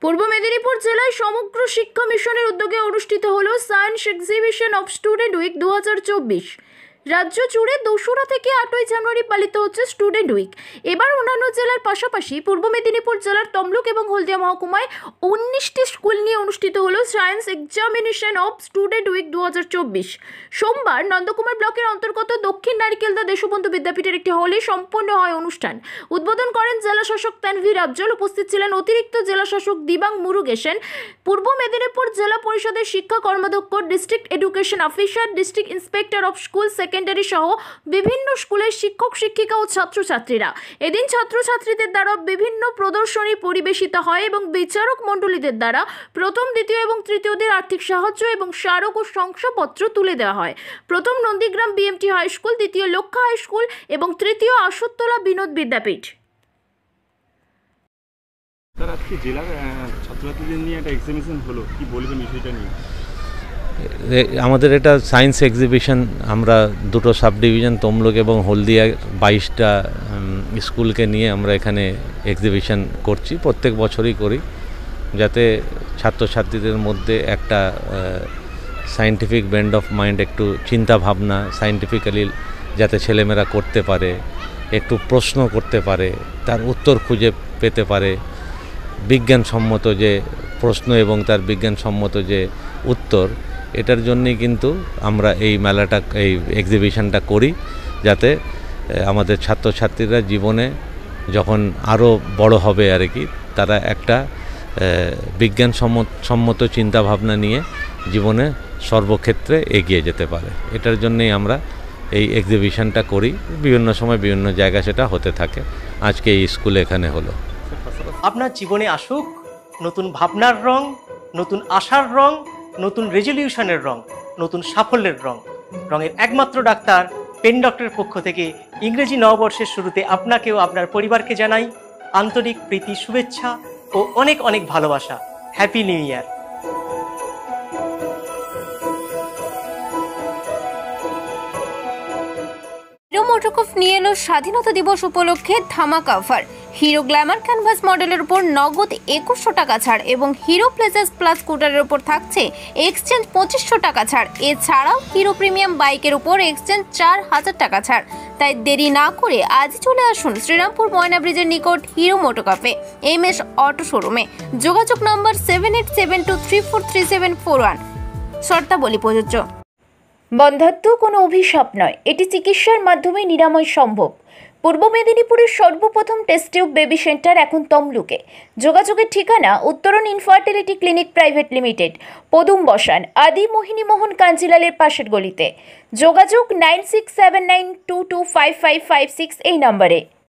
পূর্ব মেদিনীপুর জেলায় সমগ্র শিক্ষা মিশনের উদ্যোগে অনুষ্ঠিত হলো science exhibition of student week 2024। রাজ্য জুড়ে 2রা থেকে 8ই জানুয়ারি পালিত হচ্ছে স্টুডেন্ট উইক। এবার অন্যান্য জেলার পাশাপাশি পূর্ব মেদিনীপুর জেলার তমলুক এবং হলদিয়া মহকুমায় 19টি স্কুল নিয়ে অনুষ্ঠিত হলো science examination of student week 2024। সোমবার নন্দকুমার ব্লকের অন্তর্গত দক্ষিণ নারিকেলদা দেশবন্ধু বিদ্যাপীঠের একটি হলে সম্পন্ন হয় অনুষ্ঠান। উদ্বোধন করেন জেলা শাসক তানভীর আফজল। উপস্থিত ছিলেন অতিরিক্ত জেলা শাসক দিবাং মুরুগেশন, পূর্ব মেদিনীপুর জেলা পরিষদের শিক্ষা কর্মাধ্যক্ষ, district education officer, district inspector of school secondary সহ বিভিন্ন স্কুলের শিক্ষক শিক্ষিকা ও ছাত্রছাত্রীরা। এদিন ছাত্রছাত্রীদের দ্বারা বিভিন্ন প্রদর্শনী পরিবেশিত হয় এবং বিচারক মণ্ডলীদের দ্বারা প্রথম, দ্বিতীয় এবং তৃতীয়দের আর্থিক সাহায্য এবং স্মারক ও শংসাপত্র তুলে দেওয়া হয়। প্রথম নন্দীগ্রাম বিএমটি হাই স্কুল, দ্বিতীয় লক্ষ্য হাই স্কুল এবং তৃতীয় আসরতলা বিনোদ বিদ্যাপীঠ। স্যার, আজকে জেলার ছাত্রছাত্রীদের নিয়ে একটা এক্সিবিশন হলো, কি বলবেন বিষয়টা নিয়ে? আমাদের এটা সায়েন্স এক্সিবিশন, আমরা দুটো সাব ডিভিশন তমলুক এবং হলদিয়া 22টা স্কুলকে নিয়ে আমরা এখানে এক্সিবিশন করছি। প্রত্যেক বছরই করি, যাতে ছাত্রছাত্রীদের মধ্যে একটা সায়েন্টিফিক বেন্ড অফ মাইন্ড, একটু চিন্তা ভাবনা সায়েন্টিফিক্যালি যাতে ছেলেমেয়েরা করতে পারে, একটু প্রশ্ন করতে পারে, তার উত্তর খুঁজে পেতে পারে, বিজ্ঞানসম্মত যে প্রশ্ন এবং তার বিজ্ঞানসম্মত যে উত্তর, এটার জন্যই কিন্তু আমরা এই মেলাটা, এই এক্সিবিশনটা করি, যাতে আমাদের ছাত্রছাত্রীরা জীবনে যখন আরও বড় হবে আর কি, তারা একটা বিজ্ঞানসম্মত চিন্তাভাবনা নিয়ে জীবনে সর্বক্ষেত্রে এগিয়ে যেতে পারে। এটার জন্যই আমরা এই এক্সিবিশনটা করি। বিভিন্ন সময় বিভিন্ন জায়গা সেটা হতে থাকে। আজকে এই স্কুলে এখানে হলো। আপনার জীবনে আসুক নতুন ভাবনার রং, নতুন আশার রং, নতুন রেজলিউশনের রং, নতুন সাফল্যের রং। রঙের একমাত্র ডাক্তার পেন ডক্টরের পক্ষ থেকে ইংরেজি নববর্ষের শুরুতে আপনাকেও আপনার পরিবারকে জানাই আন্তরিক প্রীতি, শুভেচ্ছা ও অনেক অনেক ভালোবাসা। Happy new year. Hero MotoCorp নিয়ে এলো স্বাধীনতা দিবস উপলক্ষে ধামাকা অফার। হিরো গ্ল্যামার ক্যানভাস মডেলের উপর নগদ 2100 টাকা ছাড় এবং হিরো প্লেজাস প্লাস স্কুটারের উপর থাকছে এক্সচেঞ্জ 2500 টাকা ছাড়। এছাড়াও হিরো প্রিমিয়াম বাইকের উপর এক্সচেঞ্জ 4000 টাকা ছাড়। তাই দেরি না করে আজ চলে আসুন শ্রীরামপুর ময়না ব্রিজের নিকট হিরো মোটোকর্পে, MS অটো শোরুমে। যোগাযোগ নম্বর 7872343741। শর্তাবলী প্রযোজ্য। বন্ধ্যাত্ব কোনো অভিশাপ নয়, এটি চিকিৎসার মাধ্যমে নিরাময় সম্ভব। পূর্ব মেদিনীপুরের সর্বপ্রথম টেস্ট টিউব বেবি সেন্টার এখন তমলুকে। যোগাযোগের ঠিকানা উত্তরণ ইনফার্টিলিটি ক্লিনিক প্রাইভেট লিমিটেড, পদুম বসান, আদি মোহিনী মোহন কাঞ্জিলালের পাশের গলিতে। যোগাযোগ 9679225556 এই নম্বরে।